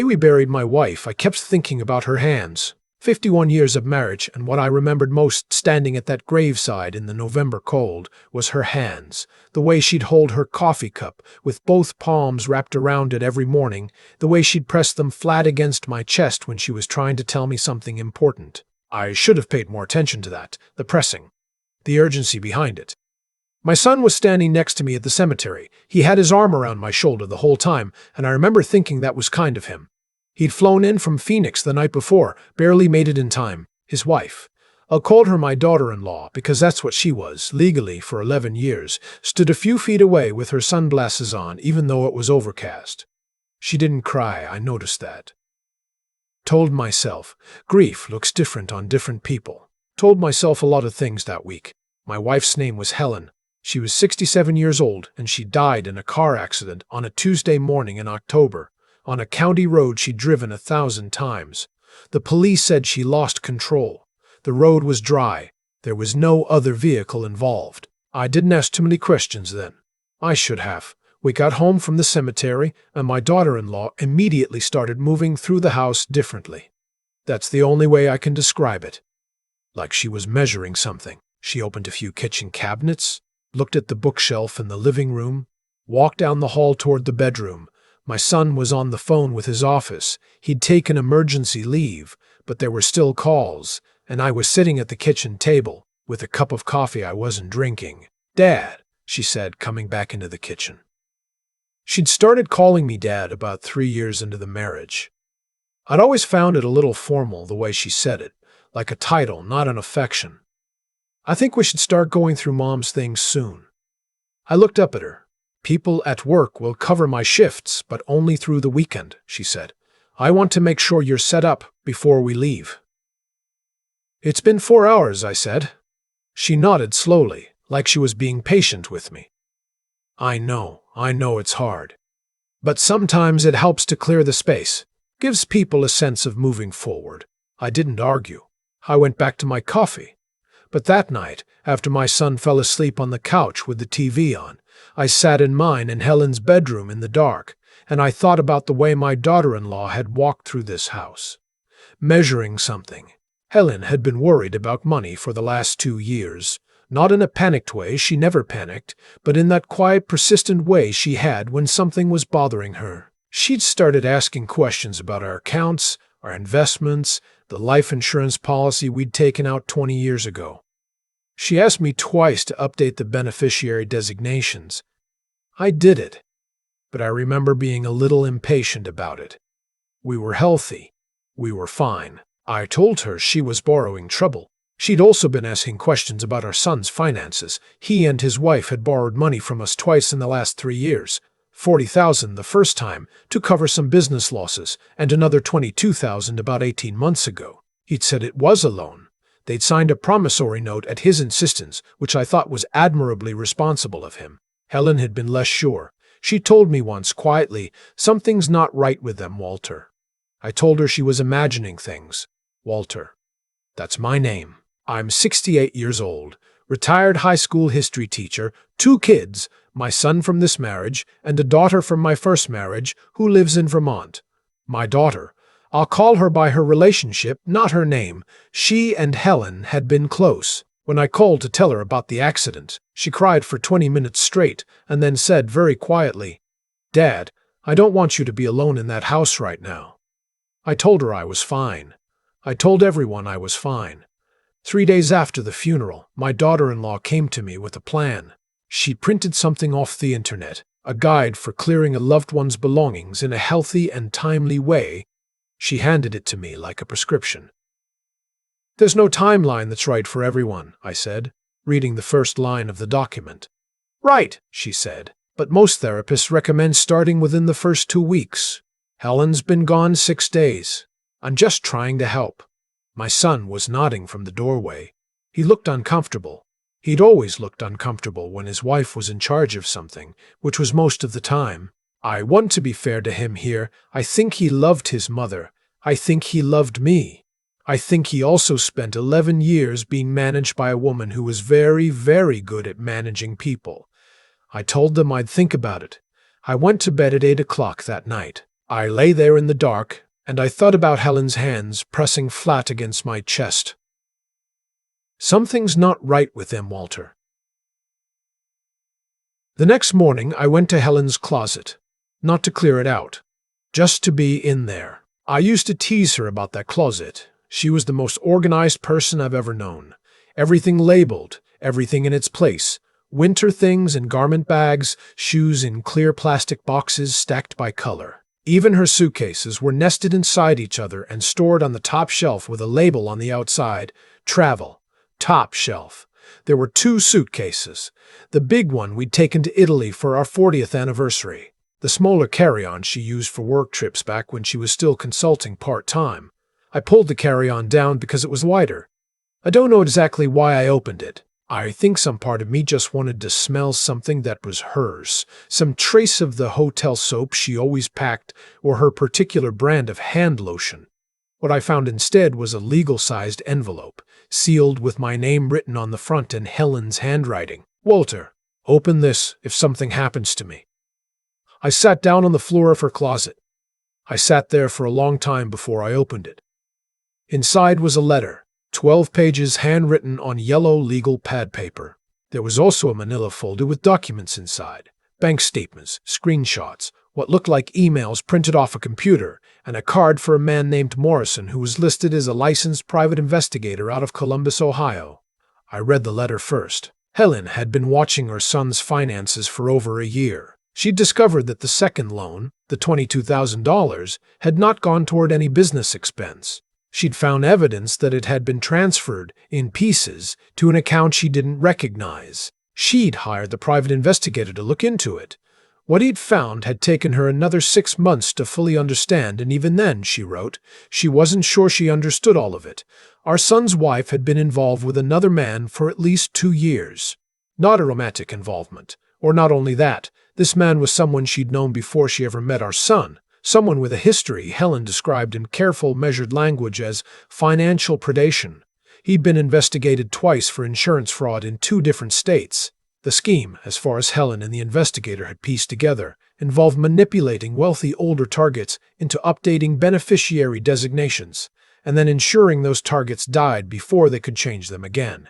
We buried my wife, I kept thinking about her hands. 51 years of marriage, and what I remembered most standing at that graveside in the November cold was her hands, the way she'd hold her coffee cup with both palms wrapped around it every morning, the way she'd press them flat against my chest when she was trying to tell me something important. I should have paid more attention to that, the pressing, the urgency behind it. My son was standing next to me at the cemetery. He had his arm around my shoulder the whole time, and I remember thinking that was kind of him. He'd flown in from Phoenix the night before, barely made it in time. His wife, I'll call her my daughter-in-law because that's what she was, legally for 11 years, stood a few feet away with her sunglasses on even though it was overcast. She didn't cry, I noticed that. Told myself, grief looks different on different people. Told myself a lot of things that week. My wife's name was Helen. She was 67 years old and she died in a car accident on a Tuesday morning in October. On a county road she'd driven 1,000 times. The police said she lost control. The road was dry. There was no other vehicle involved. I didn't ask too many questions then. I should have. We got home from the cemetery, and my daughter-in-law immediately started moving through the house differently. That's the only way I can describe it. Like she was measuring something. She opened a few kitchen cabinets, looked at the bookshelf in the living room, walked down the hall toward the bedroom. My son was on the phone with his office. He'd taken emergency leave, but there were still calls, and I was sitting at the kitchen table with a cup of coffee I wasn't drinking. "Dad," she said, coming back into the kitchen. She'd started calling me Dad about 3 years into the marriage. I'd always found it a little formal the way she said it, like a title, not an affection. "I think we should start going through Mom's things soon." I looked up at her. "People at work will cover my shifts, but only through the weekend," she said. "I want to make sure you're set up before we leave." "It's been 4 hours," I said. She nodded slowly, like she was being patient with me. I know it's hard. But sometimes it helps to clear the space, gives people a sense of moving forward. I didn't argue. I went back to my coffee. But that night, after my son fell asleep on the couch with the TV on, I sat in mine in Helen's bedroom in the dark, and I thought about the way my daughter-in-law had walked through this house, measuring something. Helen had been worried about money for the last 2 years. Not in a panicked way, she never panicked, but in that quiet, persistent way she had when something was bothering her. She'd started asking questions about our accounts, our investments, the life insurance policy we'd taken out 20 years ago. She asked me twice to update the beneficiary designations. I did it, but I remember being a little impatient about it. We were healthy. We were fine. I told her she was borrowing trouble. She'd also been asking questions about our son's finances. He and his wife had borrowed money from us twice in the last 3 years. $40,000 the first time to cover some business losses, and another $22,000 about 18 months ago. He'd said it was a loan. They'd signed a promissory note at his insistence, which I thought was admirably responsible of him. Helen had been less sure. She told me once quietly, "Something's not right with them, Walter." I told her she was imagining things. Walter. That's my name. I'm 68 years old, retired high school history teacher, 2 kids, my son from this marriage, and a daughter from my first marriage who lives in Vermont. My daughter. I'll call her by her relationship, not her name. She and Helen had been close. When I called to tell her about the accident, she cried for 20 minutes straight and then said very quietly, "Dad, I don't want you to be alone in that house right now." I told her I was fine. I told everyone I was fine. 3 days after the funeral, my daughter-in-law came to me with a plan. She printed something off the internet, a guide for clearing a loved one's belongings in a healthy and timely way. She handed it to me like a prescription. "There's no timeline that's right for everyone," I said, reading the first line of the document. "Right," she said, "but most therapists recommend starting within the first 2 weeks. Helen's been gone 6 days. I'm just trying to help." My son was nodding from the doorway. He looked uncomfortable. He'd always looked uncomfortable when his wife was in charge of something, which was most of the time. I want to be fair to him here. I think he loved his mother. I think he loved me. I think he also spent 11 years being managed by a woman who was very, very good at managing people. I told them I'd think about it. I went to bed at 8 o'clock that night. I lay there in the dark, and I thought about Helen's hands pressing flat against my chest. Something's not right with them, Walter. The next morning, I went to Helen's closet. Not to clear it out, just to be in there. I used to tease her about that closet. She was the most organized person I've ever known. Everything labeled, everything in its place. Winter things in garment bags, shoes in clear plastic boxes stacked by color. Even her suitcases were nested inside each other and stored on the top shelf with a label on the outside, Travel, Top Shelf. There were 2 suitcases. The big one we'd taken to Italy for our 40th anniversary. The smaller carry-on she used for work trips back when she was still consulting part-time. I pulled the carry-on down because it was wider. I don't know exactly why I opened it. I think some part of me just wanted to smell something that was hers, some trace of the hotel soap she always packed or her particular brand of hand lotion. What I found instead was a legal-sized envelope, sealed with my name written on the front in Helen's handwriting. Walter, open this if something happens to me. I sat down on the floor of her closet. I sat there for a long time before I opened it. Inside was a letter. 12 pages handwritten on yellow legal pad paper. There was also a manila folder with documents inside, bank statements, screenshots, what looked like emails printed off a computer, and a card for a man named Morrison who was listed as a licensed private investigator out of Columbus, Ohio. I read the letter first. Helen had been watching her son's finances for over a year. She'd discovered that the second loan, the $22,000, had not gone toward any business expense. She'd found evidence that it had been transferred, in pieces, to an account she didn't recognize. She'd hired the private investigator to look into it. What he'd found had taken her another 6 months to fully understand, and even then, she wrote, she wasn't sure she understood all of it. Our son's wife had been involved with another man for at least 2 years. Not a romantic involvement. Or not only that, this man was someone she'd known before she ever met our son. Someone with a history Helen described in careful, measured language as financial predation. He'd been investigated twice for insurance fraud in 2 different states. The scheme, as far as Helen and the investigator had pieced together, involved manipulating wealthy older targets into updating beneficiary designations, and then ensuring those targets died before they could change them again.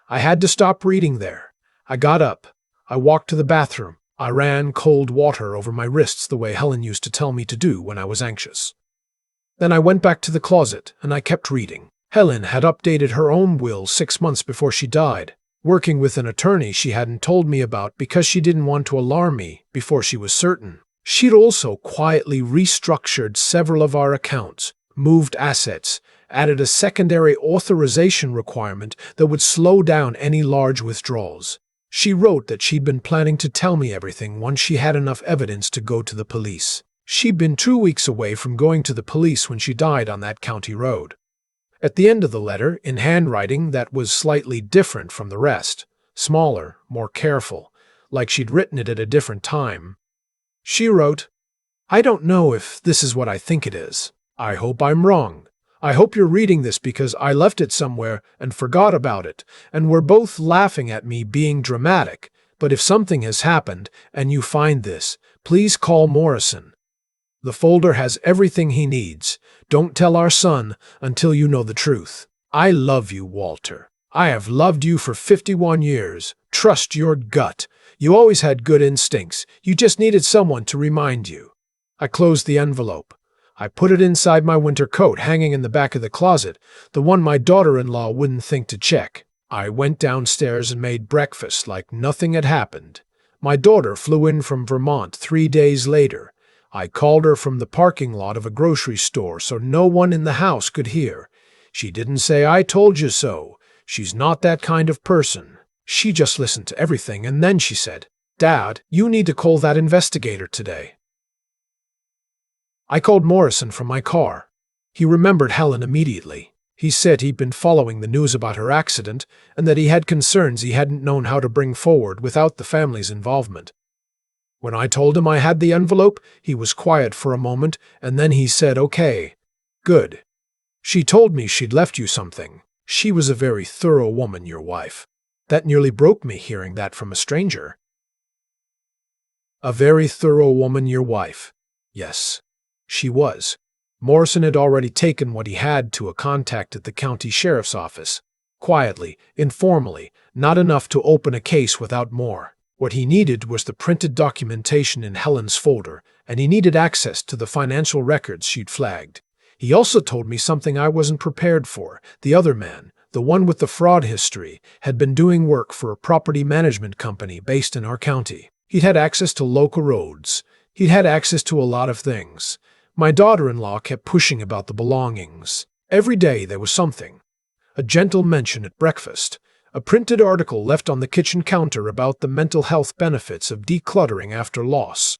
I had to stop reading there. I got up. I walked to the bathroom. I ran cold water over my wrists the way Helen used to tell me to do when I was anxious. Then I went back to the closet, and I kept reading. Helen had updated her own will 6 months before she died, working with an attorney she hadn't told me about because she didn't want to alarm me before she was certain. She'd also quietly restructured several of our accounts, moved assets, added a secondary authorization requirement that would slow down any large withdrawals. She wrote that she'd been planning to tell me everything once she had enough evidence to go to the police. She'd been 2 weeks away from going to the police when she died on that county road. At the end of the letter, in handwriting that was slightly different from the rest, smaller, more careful, like she'd written it at a different time, she wrote, I don't know if this is what I think it is. I hope I'm wrong. I hope you're reading this because I left it somewhere and forgot about it, and we're both laughing at me being dramatic, but if something has happened and you find this, please call Morrison. The folder has everything he needs. Don't tell our son until you know the truth. I love you, Walter. I have loved you for 51 years. Trust your gut. You always had good instincts. You just needed someone to remind you. I closed the envelope. I put it inside my winter coat hanging in the back of the closet, the one my daughter-in-law wouldn't think to check. I went downstairs and made breakfast like nothing had happened. My daughter flew in from Vermont 3 days later. I called her from the parking lot of a grocery store so no one in the house could hear. She didn't say, I told you so. She's not that kind of person. She just listened to everything, and then she said, Dad, you need to call that investigator today. I called Morrison from my car. He remembered Helen immediately. He said he'd been following the news about her accident and that he had concerns he hadn't known how to bring forward without the family's involvement. When I told him I had the envelope, he was quiet for a moment, and then he said, Okay, good. She told me she'd left you something. She was a very thorough woman, your wife. That nearly broke me hearing that from a stranger. A very thorough woman, your wife. Yes. She was. Morrison had already taken what he had to a contact at the county sheriff's office. Quietly, informally, not enough to open a case without more. What he needed was the printed documentation in Helen's folder, and he needed access to the financial records she'd flagged. He also told me something I wasn't prepared for. The other man, the one with the fraud history, had been doing work for a property management company based in our county. He'd had access to local roads. He'd had access to a lot of things. My daughter-in-law kept pushing about the belongings. Every day there was something. A gentle mention at breakfast. A printed article left on the kitchen counter about the mental health benefits of decluttering after loss.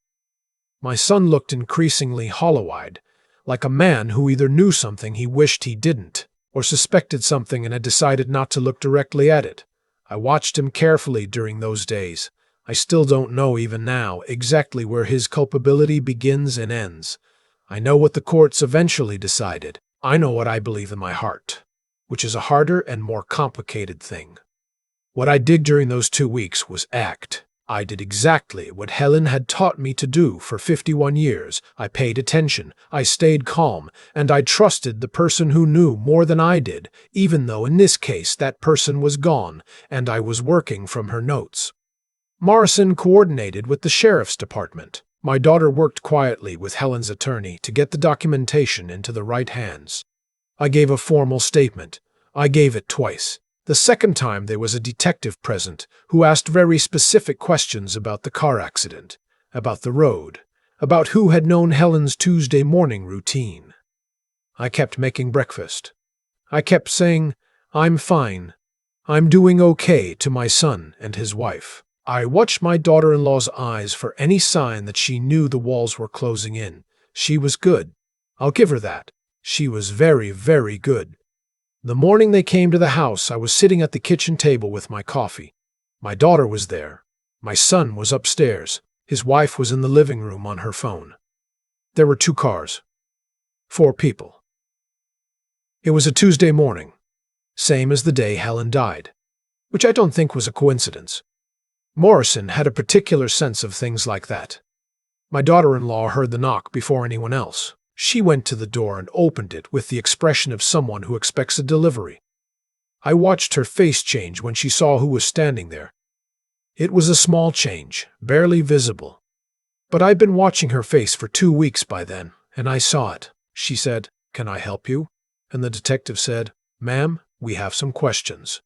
My son looked increasingly hollow-eyed, like a man who either knew something he wished he didn't, or suspected something and had decided not to look directly at it. I watched him carefully during those days. I still don't know even now exactly where his culpability begins and ends. I know what the courts eventually decided. I know what I believe in my heart, which is a harder and more complicated thing. What I did during those 2 weeks was act. I did exactly what Helen had taught me to do for 51 years. I paid attention, I stayed calm, and I trusted the person who knew more than I did, even though in this case that person was gone, and I was working from her notes. Morrison coordinated with the sheriff's department. My daughter worked quietly with Helen's attorney to get the documentation into the right hands. I gave a formal statement. I gave it twice. The second time there was a detective present who asked very specific questions about the car accident, about the road, about who had known Helen's Tuesday morning routine. I kept making breakfast. I kept saying, "I'm fine. I'm doing okay," to my son and his wife. I watched my daughter-in-law's eyes for any sign that she knew the walls were closing in. She was good. I'll give her that. She was very, very good. The morning they came to the house, I was sitting at the kitchen table with my coffee. My daughter was there. My son was upstairs. His wife was in the living room on her phone. There were 2 cars. 4 people. It was a Tuesday morning, same as the day Helen died, which I don't think was a coincidence. Morrison had a particular sense of things like that. My daughter-in-law heard the knock before anyone else. She went to the door and opened it with the expression of someone who expects a delivery. I watched her face change when she saw who was standing there. It was a small change, barely visible. But I'd been watching her face for 2 weeks by then, and I saw it. She said, "Can I help you?" And the detective said, "Ma'am, we have some questions."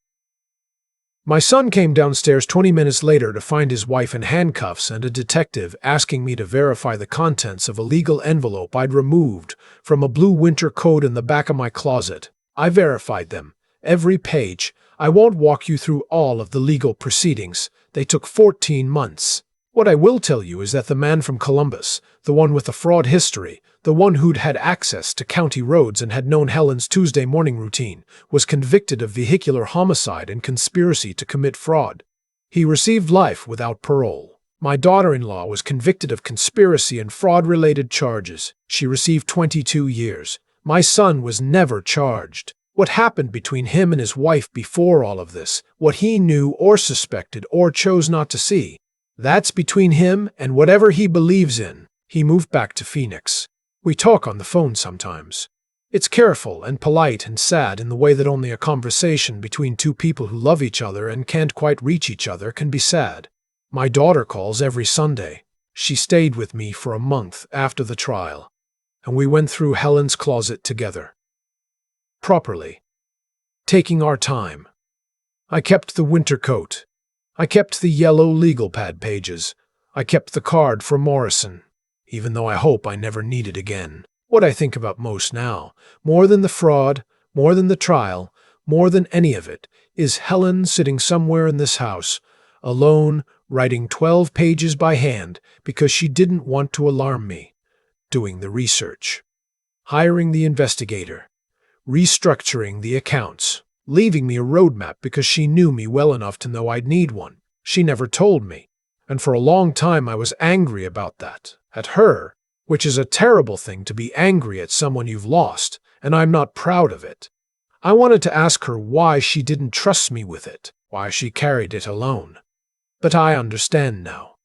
My son came downstairs 20 minutes later to find his wife in handcuffs and a detective asking me to verify the contents of a legal envelope I'd removed from a blue winter coat in the back of my closet. I verified them, every page. I won't walk you through all of the legal proceedings. They took 14 months. What I will tell you is that the man from Columbus, the one with the fraud history, the one who'd had access to county roads and had known Helen's Tuesday morning routine, was convicted of vehicular homicide and conspiracy to commit fraud. He received life without parole. My daughter-in-law was convicted of conspiracy and fraud-related charges. She received 22 years. My son was never charged. What happened between him and his wife before all of this, what he knew or suspected or chose not to see, that's between him and whatever he believes in. He moved back to Phoenix. We talk on the phone sometimes. It's careful and polite and sad in the way that only a conversation between 2 people who love each other and can't quite reach each other can be sad. My daughter calls every Sunday. She stayed with me for a month after the trial, and we went through Helen's closet together. Properly. Taking our time. I kept the winter coat. I kept the yellow legal pad pages. I kept the card from Morrison, even though I hope I never need it again. What I think about most now, more than the fraud, more than the trial, more than any of it, is Helen sitting somewhere in this house, alone, writing 12 pages by hand because she didn't want to alarm me, doing the research, hiring the investigator, restructuring the accounts, leaving me a roadmap because she knew me well enough to know I'd need one. She never told me, and for a long time I was angry about that. At her, which is a terrible thing to be angry at someone you've lost, and I'm not proud of it. I wanted to ask her why she didn't trust me with it, why she carried it alone. But I understand now.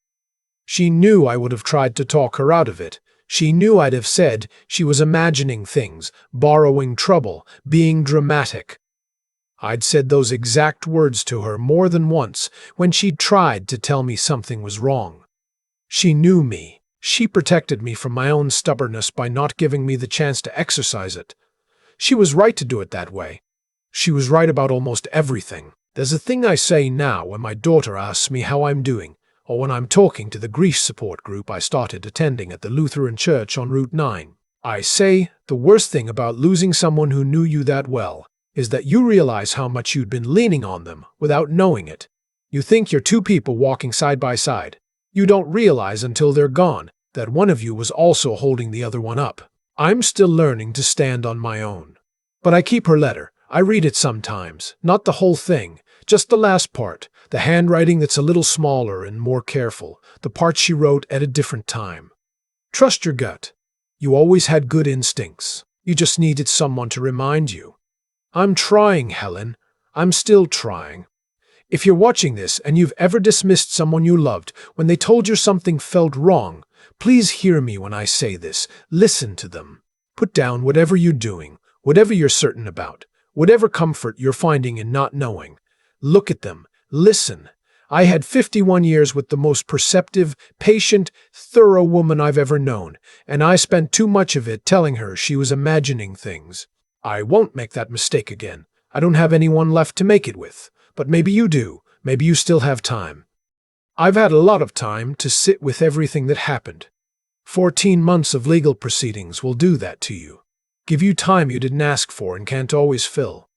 She knew I would have tried to talk her out of it. She knew I'd have said she was imagining things, borrowing trouble, being dramatic. I'd said those exact words to her more than once when she'd tried to tell me something was wrong. She knew me. She protected me from my own stubbornness by not giving me the chance to exercise it. She was right to do it that way. She was right about almost everything. There's a thing I say now when my daughter asks me how I'm doing, or when I'm talking to the grief support group I started attending at the Lutheran church on Route 9. I say, the worst thing about losing someone who knew you that well is that you realize how much you'd been leaning on them without knowing it. You think you're two people walking side by side. You don't realize until they're gone that one of you was also holding the other one up. I'm still learning to stand on my own. But I keep her letter. I read it sometimes, not the whole thing, just the last part, the handwriting that's a little smaller and more careful, the part she wrote at a different time. Trust your gut. You always had good instincts. You just needed someone to remind you. I'm trying, Helen. I'm still trying. If you're watching this and you've ever dismissed someone you loved when they told you something felt wrong, please hear me when I say this. Listen to them. Put down whatever you're doing, whatever you're certain about, whatever comfort you're finding in not knowing. Look at them. Listen. I had 51 years with the most perceptive, patient, thorough woman I've ever known, and I spent too much of it telling her she was imagining things. I won't make that mistake again. I don't have anyone left to make it with. But maybe you do. Maybe you still have time. I've had a lot of time to sit with everything that happened. 14 months of legal proceedings will do that to you. Give you time you didn't ask for and can't always fill.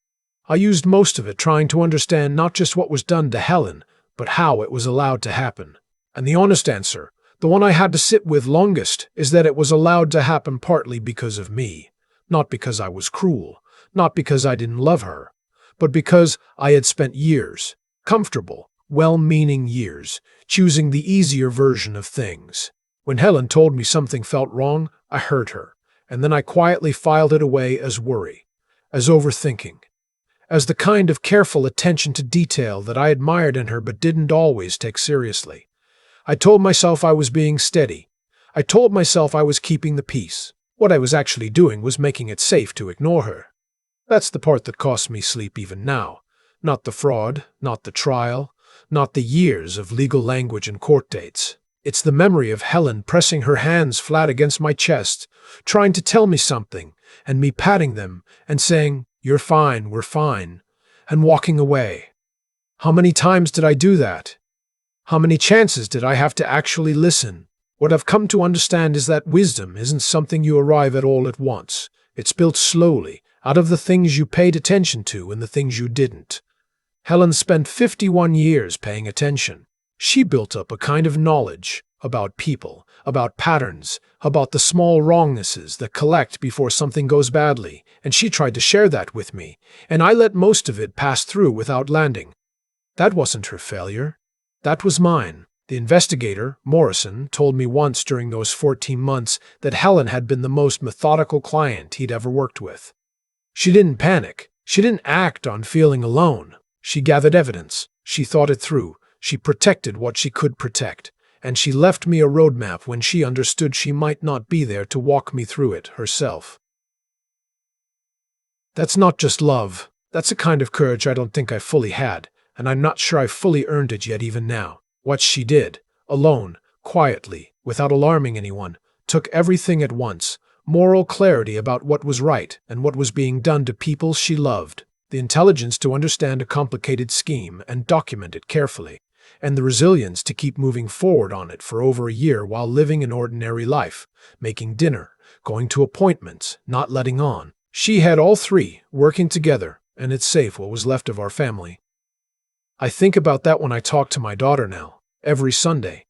I used most of it trying to understand not just what was done to Helen, but how it was allowed to happen. And the honest answer, the one I had to sit with longest, is that it was allowed to happen partly because of me. Not because I was cruel, not because I didn't love her, but because I had spent years, comfortable, well-meaning years, choosing the easier version of things. When Helen told me something felt wrong, I heard her, and then I quietly filed it away as worry, as overthinking, as the kind of careful attention to detail that I admired in her but didn't always take seriously. I told myself I was being steady. I told myself I was keeping the peace. What I was actually doing was making it safe to ignore her. That's the part that costs me sleep even now. Not the fraud, not the trial, not the years of legal language and court dates. It's the memory of Helen pressing her hands flat against my chest, trying to tell me something, and me patting them and saying, "You're fine, we're fine," and walking away. How many times did I do that? How many chances did I have to actually listen? What I've come to understand is that wisdom isn't something you arrive at all at once. It's built slowly, out of the things you paid attention to and the things you didn't. Helen spent 51 years paying attention. She built up a kind of knowledge about people, about patterns, about the small wrongnesses that collect before something goes badly, and she tried to share that with me, and I let most of it pass through without landing. That wasn't her failure. That was mine. The investigator, Morrison, told me once during those 14 months that Helen had been the most methodical client he'd ever worked with. She didn't panic. She didn't act on feeling alone. She gathered evidence. She thought it through. She protected what she could protect. And she left me a roadmap when she understood she might not be there to walk me through it herself. That's not just love. That's a kind of courage I don't think I fully had, and I'm not sure I've fully earned it yet even now. What she did, alone, quietly, without alarming anyone, took everything at once, moral clarity about what was right and what was being done to people she loved, the intelligence to understand a complicated scheme and document it carefully, and the resilience to keep moving forward on it for over a year while living an ordinary life, making dinner, going to appointments, not letting on. She had all three, working together, and it's safe what was left of our family. I think about that when I talk to my daughter now. Every Sunday.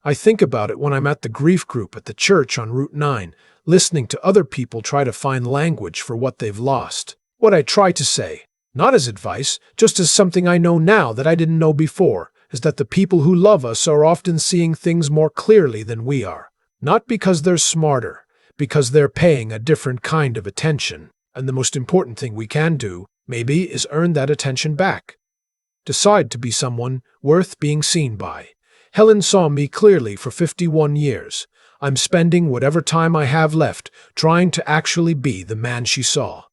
I think about it when I'm at the grief group at the church on Route 9, listening to other people try to find language for what they've lost. What I try to say, not as advice, just as something I know now that I didn't know before, is that the people who love us are often seeing things more clearly than we are. Not because they're smarter, because they're paying a different kind of attention. And the most important thing we can do, maybe, is earn that attention back. Decide to be someone worth being seen by. Helen saw me clearly for 51 years. I'm spending whatever time I have left trying to actually be the man she saw.